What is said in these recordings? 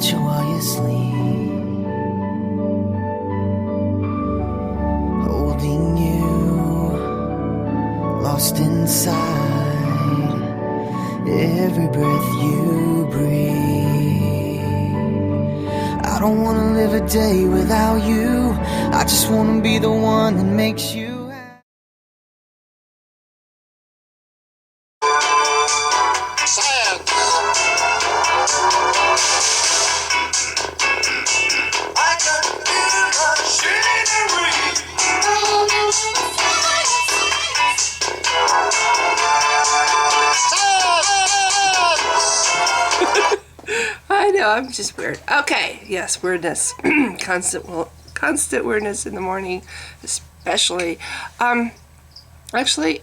you while you sleep, holding you, lost inside every breath you breathe. I don't wanna live a day without you, I just wanna be the one that makes you I know, I'm just weird. Okay, yes, weirdness. Constant weirdness in the morning, especially. Actually,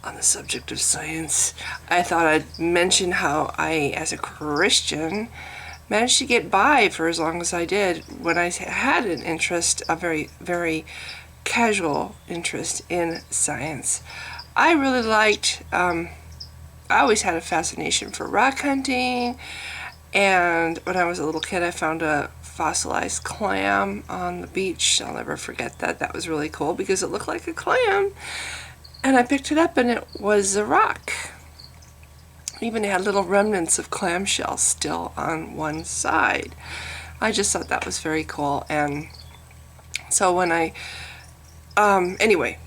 on the subject of science, I thought I'd mention how I, as a Christian, managed to get by for as long as I did when I had an interest, a very, very casual interest in science. I really liked, I always had a fascination for rock hunting, and when I was a little kid I found a fossilized clam on the beach. I'll never forget that. That was really cool because it looked like a clam, and I picked it up and it was a rock. Even had little remnants of clamshell still on one side. I just thought that was very cool. And so when I anyway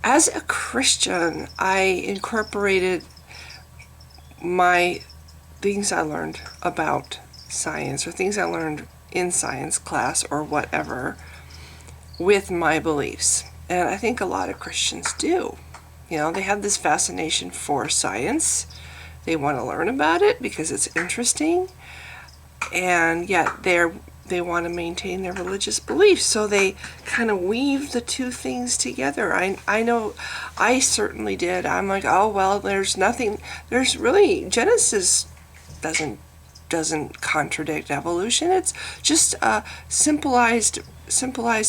as a Christian, I incorporated my things I learned about science, or things I learned in science class or whatever, with my beliefs. And I think a lot of Christians do. You know, they have this fascination for science. They want to learn about it because it's interesting, and yet they want to maintain their religious beliefs, so they kind of weave the two things together. I know I certainly did. I'm like, oh well, there's really, Genesis doesn't contradict evolution. It's just a simplified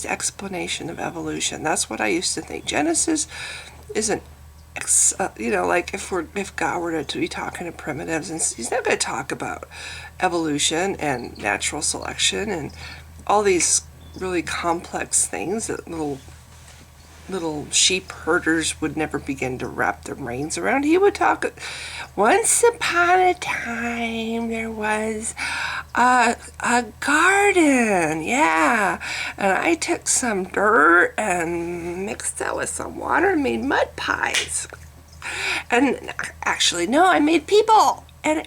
explanation of evolution. That's what I used to think. Genesis isn't like if God were to be talking to primitives, and he's not going to talk about evolution and natural selection and all these really complex things that little sheep herders would never begin to wrap their brains around. He would talk, once upon a time there was a garden, yeah, and I took some dirt and mixed that with some water and made mud pies. And actually, no, I made people, and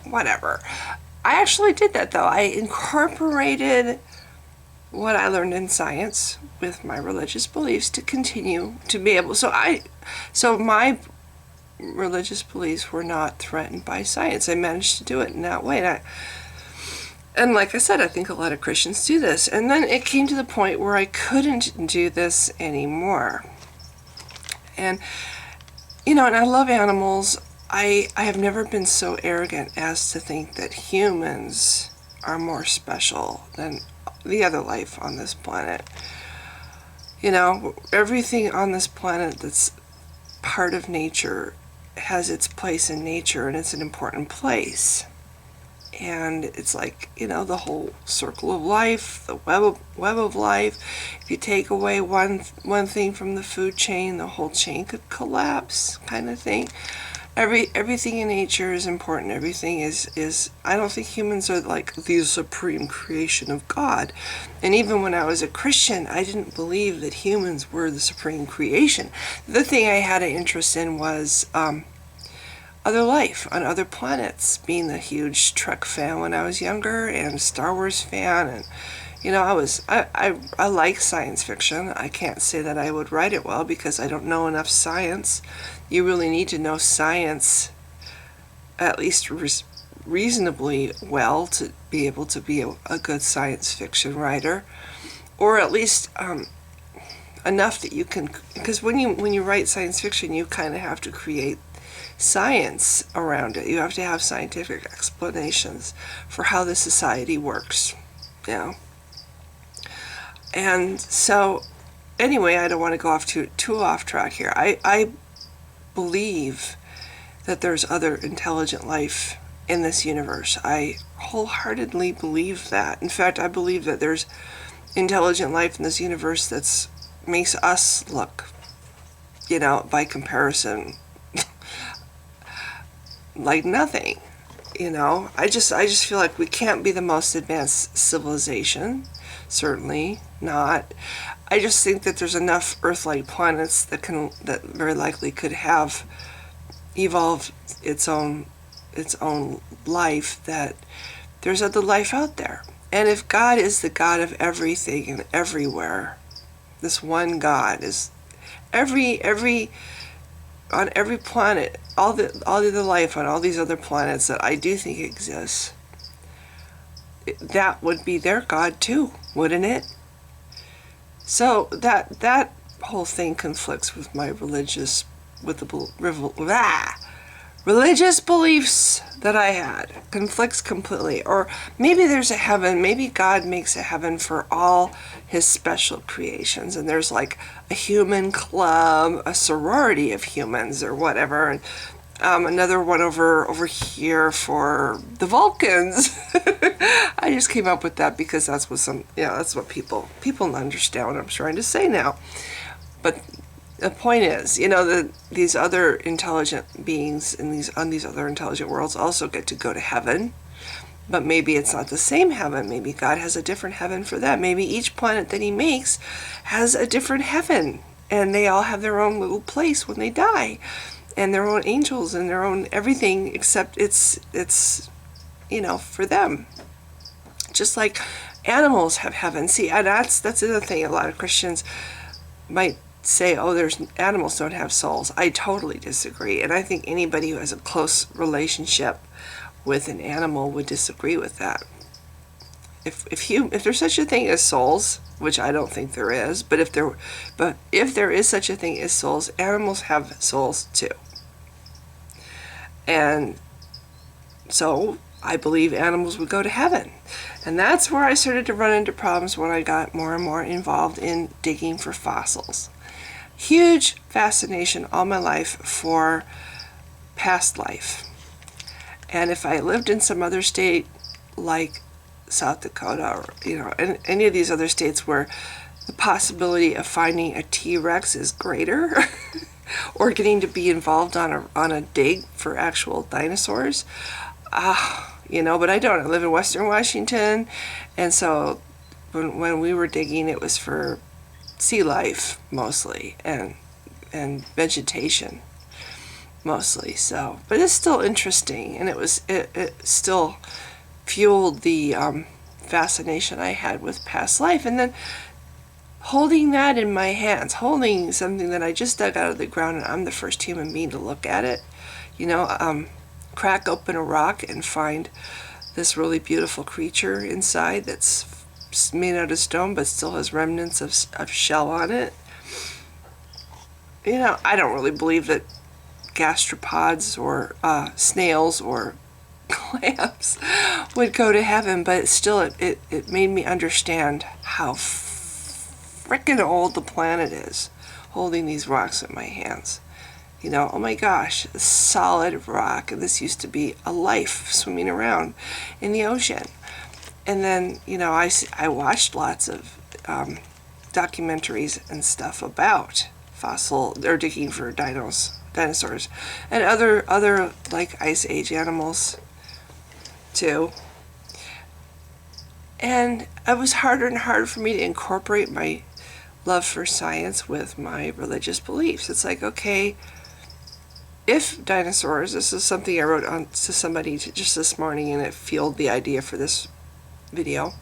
whatever. I actually did that, though. I incorporated what I learned in science with my religious beliefs to continue to be able. So my religious beliefs were not threatened by science. I managed to do it in that way. And like I said, I think a lot of Christians do this. And then it came to the point where I couldn't do this anymore. And and I love animals. I have never been so arrogant as to think that humans are more special than the other life on this planet. Everything on this planet that's part of nature has its place in nature, and it's an important place. And it's like, the whole circle of life, the web of life. If you take away one thing from the food chain, the whole chain could collapse, kind of thing. Everything in nature is important. Everything is I don't think humans are like the supreme creation of God. And even when I was a Christian, I didn't believe that humans were the supreme creation. The thing I had an interest in was other life on other planets, being a huge Trek fan when I was younger, and a Star Wars fan, and I like science fiction. I can't say that I would write it well because I don't know enough science. You really need to know science at least reasonably well to be able to be a good science fiction writer, or at least enough that you can, because when you write science fiction, you kind of have to create science around it. You have to have scientific explanations for how the society works, And so, anyway, I don't want to go off too off track here. I believe that there's other intelligent life in this universe. I wholeheartedly believe that. In fact, I believe that there's intelligent life in this universe that's makes us look, by comparison, like nothing. I just feel like we can't be the most advanced civilization. Certainly not. I just think that there's enough Earth-like planets that very likely could have evolved its own life, that there's other life out there. And if God is the God of everything and everywhere, this one God is on every planet, all the other life on all these other planets that I do think exists, that would be their God too, wouldn't it? So that whole thing conflicts with my religious beliefs that I had. Conflicts completely. Or maybe there's a heaven, maybe God makes a heaven for all his special creations, and there's like a human club, a sorority of humans or whatever, and another one over here for the Vulcans. I just came up with that because that's what people understand what I'm trying to say now. But the point is, that these other intelligent beings on these other intelligent worlds also get to go to heaven. But maybe it's not the same heaven. Maybe God has a different heaven for them. Maybe each planet that he makes has a different heaven, and they all have their own little place when they die, and their own angels and their own everything, except it's for them. Just like animals have heaven. See, and that's the other thing. A lot of Christians might say, there's animals don't have souls. I totally disagree, and I think anybody who has a close relationship with an animal would disagree with that. If there's such a thing as souls, which I don't think there is, but if there is such a thing as souls, animals have souls too. And so I believe animals would go to heaven. And that's where I started to run into problems when I got more and more involved in digging for fossils. Huge fascination all my life for past life. And if I lived in some other state like South Dakota or any of these other states where the possibility of finding a T-Rex is greater or getting to be involved on a dig for actual dinosaurs, but I don't. I live in Western Washington, and so when we were digging, it was for sea life mostly and vegetation mostly. So, but it's still interesting, and it still fueled the fascination I had with past life. And then holding that in my hands, holding something that I just dug out of the ground, and I'm the first human being to look at it, crack open a rock and find this really beautiful creature inside that's made out of stone but still has remnants of shell on it. I don't really believe that gastropods or snails or clams would go to heaven, but still it made me understand how frickin' old the planet is, holding these rocks in my hands. Oh my gosh, a solid rock, and this used to be a life swimming around in the ocean. And then, I watched lots of documentaries and stuff about or digging for dinosaurs, and other like Ice Age animals too. And it was harder and harder for me to incorporate my love for science with my religious beliefs. It's like, okay, if dinosaurs, this is something I wrote on to somebody just this morning, and it fueled the idea for this video.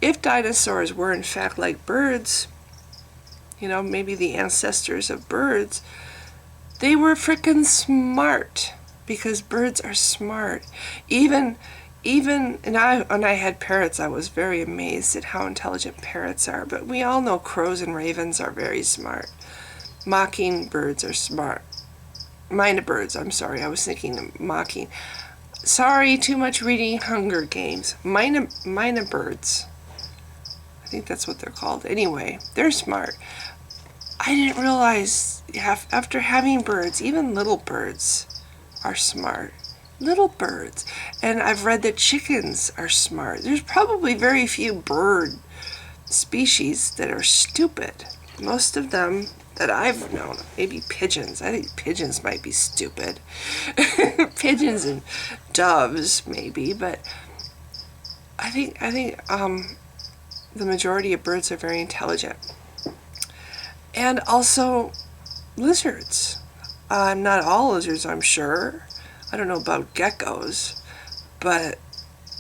If dinosaurs were in fact like birds, maybe the ancestors of birds, they were frickin' smart, because birds are smart. Even when I had parrots, I was very amazed at how intelligent parrots are. But we all know crows and ravens are very smart. Mockingbirds are smart. Mynah birds, I'm sorry, I was thinking of mocking. Sorry, too much reading Hunger Games. Mynah birds. I think that's what they're called. Anyway, they're smart. I didn't realize after having birds, even little birds are smart. little birds. And I've read that chickens are smart. There's probably very few bird species that are stupid. Most of them that I've known, maybe pigeons. I think pigeons might be stupid. Pigeons and doves, maybe, but I think the majority of birds are very intelligent. And also lizards. Not all lizards, I'm sure. I don't know about geckos, but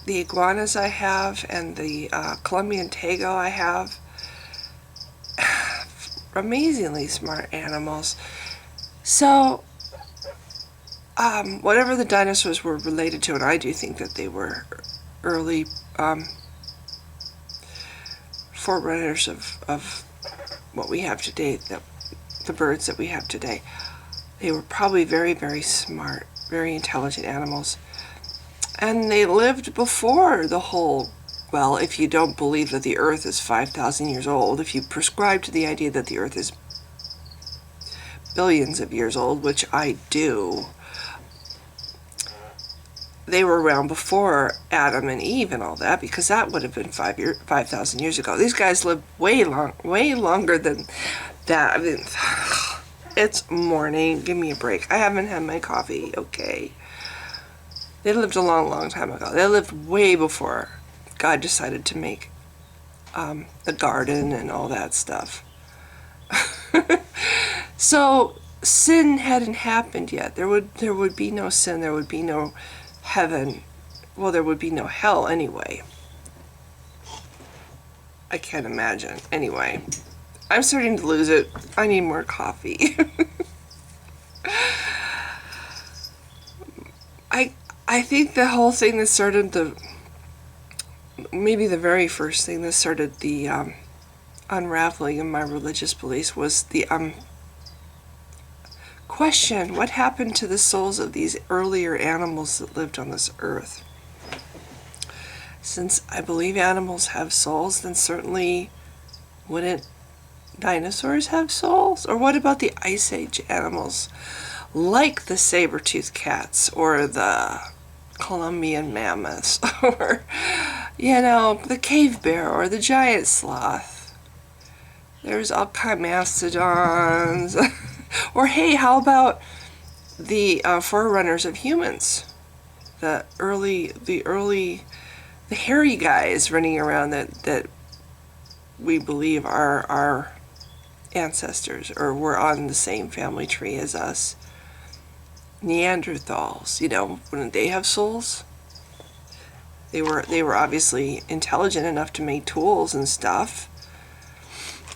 the iguanas I have and the Colombian tago I have, amazingly smart animals. So, whatever the dinosaurs were related to, and I do think that they were early forerunners of what we have today, the birds that we have today. They were probably very, very smart, very intelligent animals. And they lived before the whole, well, if you don't believe that the Earth is 5,000 years old, if you prescribe to the idea that the Earth is billions of years old, which I do, they were around before Adam and Eve and all that, because that would have been 5,000 years ago. These guys lived way longer than that. I mean, it's morning. Give me a break. I haven't had my coffee. Okay. They lived a long time ago. They lived way before God decided to make the garden and all that stuff. So sin hadn't happened yet. There would be no sin. There would be no heaven. Well, there would be no hell anyway. I can't imagine. Anyway, I'm starting to lose it. I need more coffee. I think the whole thing that started maybe the very first thing that started the unraveling of my religious beliefs was the question, what happened to the souls of these earlier animals that lived on this earth? Since I believe animals have souls, then certainly wouldn't dinosaurs have souls? Or what about the Ice Age animals, like the saber-toothed cats or the Colombian mammoths, or, the cave bear or the giant sloth? There's all kind of mastodons. Or hey, how about the forerunners of humans? The hairy guys running around that we believe are our ancestors, or were on the same family tree as us. Neanderthals, wouldn't they have souls? They were obviously intelligent enough to make tools and stuff.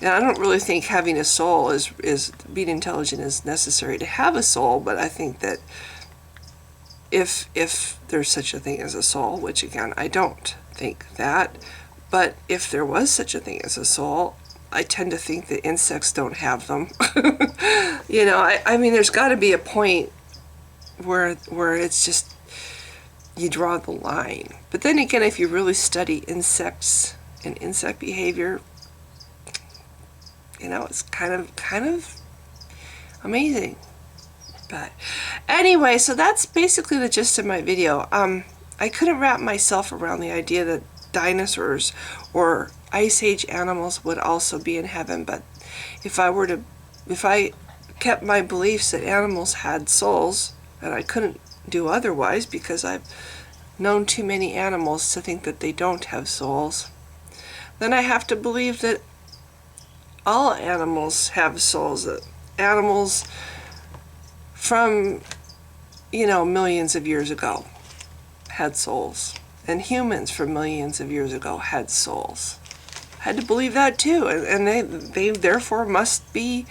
And I don't really think having a soul is being intelligent is necessary to have a soul, but I think that if there's such a thing as a soul, which again I don't think that, but if there was such a thing as a soul, I tend to think that insects don't have them. I mean, there's got to be a point where it's just, you draw the line. But then again, if you really study insects and insect behavior, it's kind of amazing. But anyway, so that's basically the gist of my video. I couldn't wrap myself around the idea that dinosaurs or Ice Age animals would also be in heaven, but if I kept my beliefs that animals had souls, and I couldn't do otherwise because I've known too many animals to think that they don't have souls, then I have to believe that all animals have souls, that animals from, millions of years ago had souls, and humans from millions of years ago had souls. I had to believe that too, and they therefore must be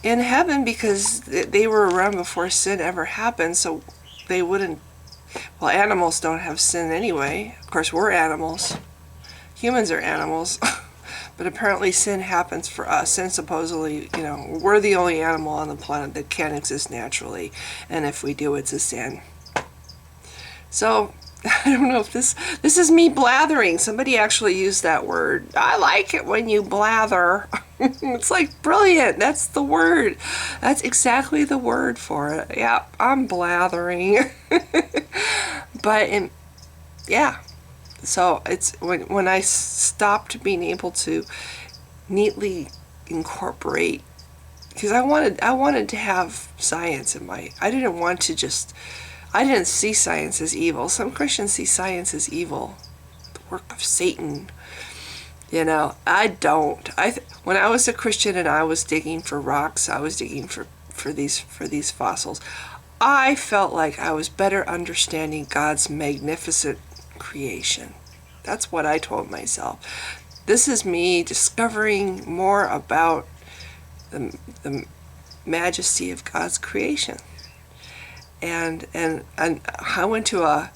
in heaven because they were around before sin ever happened, so they wouldn't. Well, animals don't have sin anyway. Of course, we're animals. Humans are animals. But apparently sin happens for us, and supposedly, we're the only animal on the planet that can exist naturally, and if we do, it's a sin. So, I don't know if this is me blathering. Somebody actually used that word. I like it when you blather. It's like brilliant. That's the word. That's exactly the word for it. Yeah, I'm blathering. But yeah, so it's when I stopped being able to neatly incorporate, because I wanted to have science in my, I didn't see science as evil. Some Christians see science as evil, the work of Satan. I don't. When I was a Christian and I was digging for rocks, I was digging for these fossils, I felt like I was better understanding God's magnificent creation. That's what I told myself. This is me discovering more about the majesty of God's creation. And I went to a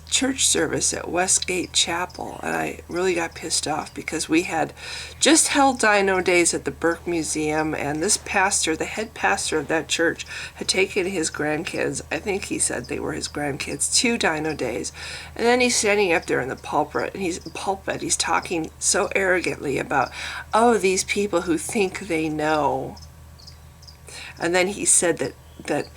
church service at Westgate Chapel, and I really got pissed off because we had just held Dino Days at the Burke Museum, and this pastor, the head pastor of that church, had taken his grandkids, I think he said they were his grandkids, to Dino Days. And then he's standing up there in the pulpit, and he's talking so arrogantly about, oh, these people who think they know. And then he said that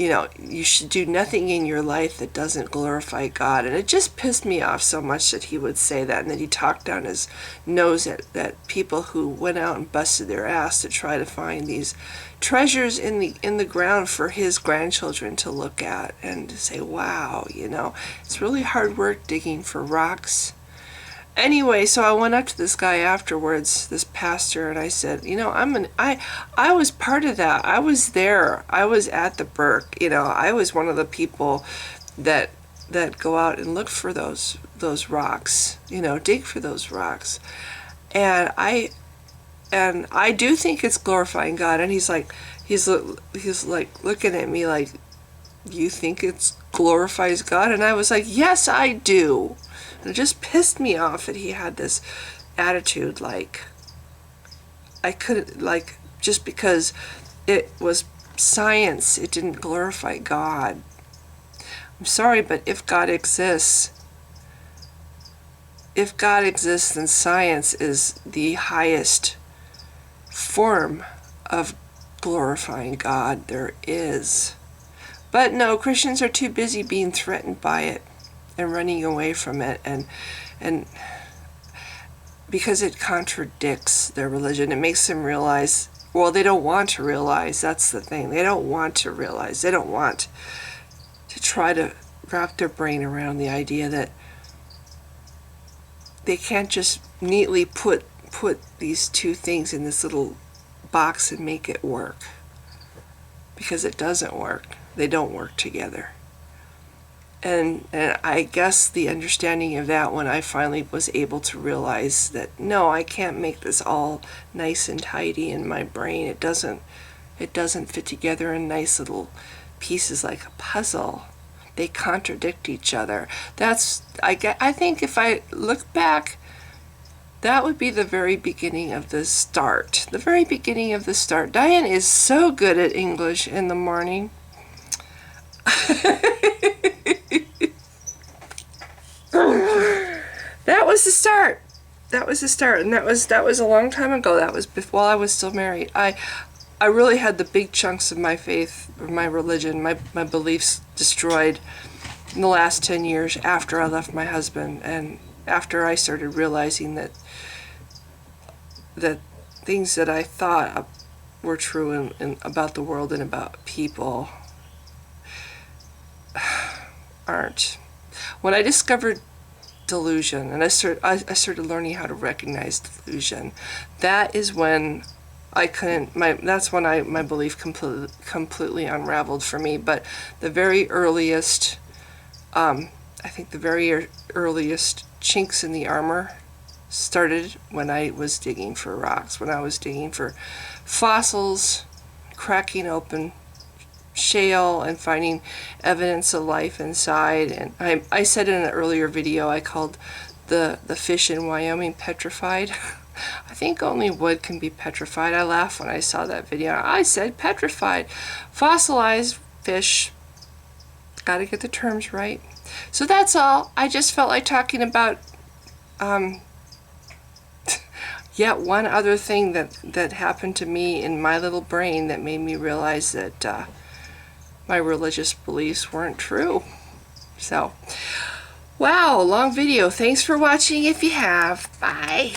you should do nothing in your life that doesn't glorify God. And it just pissed me off so much that he would say that. And then he talked down his nose at people who went out and busted their ass to try to find these treasures in the ground for his grandchildren to look at and to say, wow, it's really hard work digging for rocks. Anyway, so I went up to this guy afterwards, this pastor, and I said, I was part of that. I was there. I was at the Burke. I was one of the people that go out and look for those rocks. Dig for those rocks. And I do think it's glorifying God. And he's like looking at me like, you think it glorifies God? And I was like, yes, I do. And it just pissed me off that he had this attitude like I couldn't, just because it was science, it didn't glorify God. I'm sorry, but if God exists, then science is the highest form of glorifying God there is. But no, Christians are too busy being threatened by it and running away from it, and because it contradicts their religion, it makes them realize, well, they don't want to realize, that's the thing. They don't want to realize. They don't want to try to wrap their brain around the idea that they can't just neatly put these two things in this little box and make it work. Because it doesn't work. They don't work together. And I guess the understanding of that, when I finally was able to realize that, no, I can't make this all nice and tidy in my brain. It doesn't fit together in nice little pieces like a puzzle. They contradict each other. I think if I look back, that would be the very beginning of the start. The very beginning of the start. Diane is so good at English in the morning. That was the start. And that was a long time ago. That was while I was still married. I really had the big chunks of my faith, or my religion, my beliefs destroyed in the last 10 years after I left my husband, and after I started realizing that things that I thought were true about the world and about people aren't. When I discovered delusion, and I started learning how to recognize delusion, that is when that's when my belief completely unraveled for me. But the very earliest, I think the very earliest chinks in the armor started when I was digging for rocks, when I was digging for fossils, cracking open shale and finding evidence of life inside. And I said in an earlier video, I called the fish in Wyoming petrified. I think only wood can be petrified. I laughed when I saw that video. I said petrified. Fossilized fish. Gotta get the terms right. So that's all. I just felt like talking about yet one other thing that happened to me in my little brain that made me realize that my religious beliefs weren't true. So, wow, long video. Thanks for watching if you have. Bye.